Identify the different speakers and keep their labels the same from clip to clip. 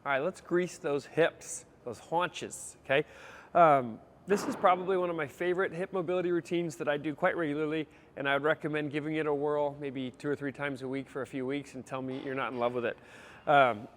Speaker 1: All right, let's grease those hips, those haunches, okay? This is probably one of my favorite hip mobility routines that I do quite regularly, and I would recommend giving it a whirl maybe 2 or 3 times a week for a few weeks and tell me you're not in love with it.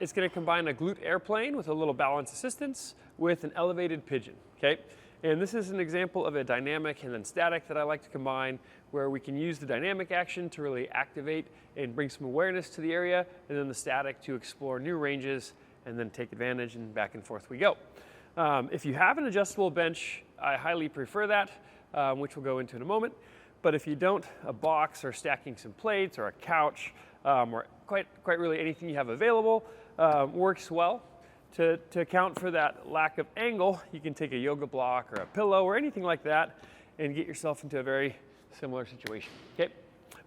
Speaker 1: It's gonna combine a glute airplane with a little balance assistance with an elevated pigeon, okay? And this is an example of a dynamic and then static that I like to combine, where we can use the dynamic action to really activate and bring some awareness to the area, and then the static to explore new ranges and then take advantage, and back and forth we go. If you have an adjustable bench, I highly prefer that, which we'll go into in a moment. But if you don't, a box or stacking some plates or a couch, or quite really anything you have available works well. To account for that lack of angle, you can take a yoga block or a pillow or anything like that and get yourself into a very similar situation, okay?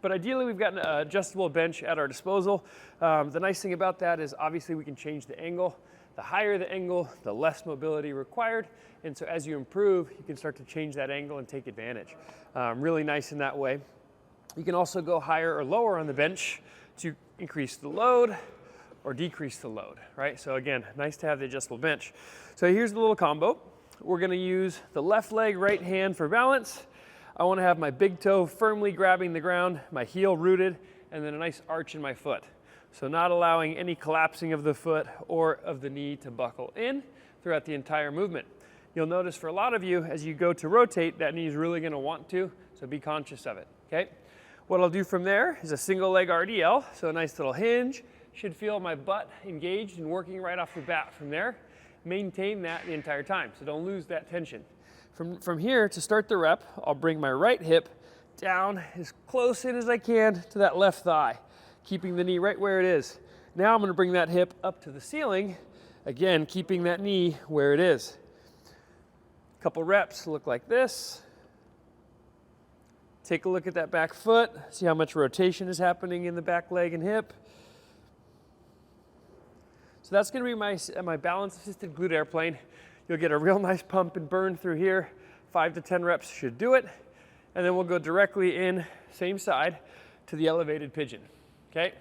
Speaker 1: But ideally, we've got an adjustable bench at our disposal. The nice thing about that is obviously we can change the angle. The higher the angle, the less mobility required. And so as you improve, you can start to change that angle and take advantage. Really nice in that way. You can also go higher or lower on the bench to increase the load or decrease the load, right? So again, nice to have the adjustable bench. So here's the little combo. We're gonna use the left leg, right hand for balance. I wanna have my big toe firmly grabbing the ground, my heel rooted, and then a nice arch in my foot. So not allowing any collapsing of the foot or of the knee to buckle in throughout the entire movement. You'll notice for a lot of you, as you go to rotate, that knee is really gonna want to, so be conscious of it, okay? What I'll do from there is a single leg RDL, so a nice little hinge. Should feel my butt engaged and working right off the bat from there. Maintain that the entire time, so don't lose that tension. From here, to start the rep, I'll bring my right hip down as close in as I can to that left thigh, keeping the knee right where it is. Now I'm gonna bring that hip up to the ceiling, again, keeping that knee where it is. A couple reps look like this. Take a look at that back foot, see how much rotation is happening in the back leg and hip. So that's gonna be my balance assisted glute airplane. You'll get a real nice pump and burn through here. 5 to 10 reps should do it. And then we'll go directly in, same side, to the elevated pigeon, okay?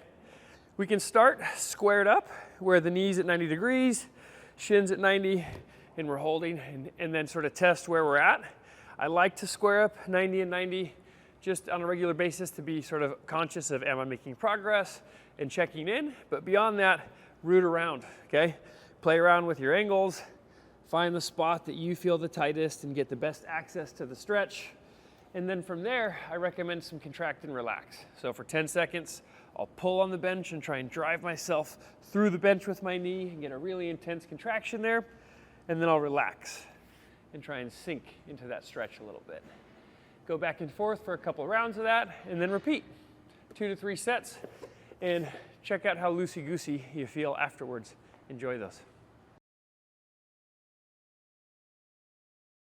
Speaker 1: We can start squared up, where the knees at 90 degrees, shins at 90, and we're holding, and then sort of test where we're at. I like to square up 90 and 90 just on a regular basis to be sort of conscious of, am I making progress and checking in? But beyond that, root around, okay? Play around with your angles, find the spot that you feel the tightest and get the best access to the stretch. And then from there, I recommend some contract and relax. So for 10 seconds, I'll pull on the bench and try and drive myself through the bench with my knee and get a really intense contraction there. And then I'll relax and try and sink into that stretch a little bit. Go back and forth for a couple of rounds of that, and then repeat. 2 to 3 sets, and check out how loosey-goosey you feel afterwards. Enjoy those.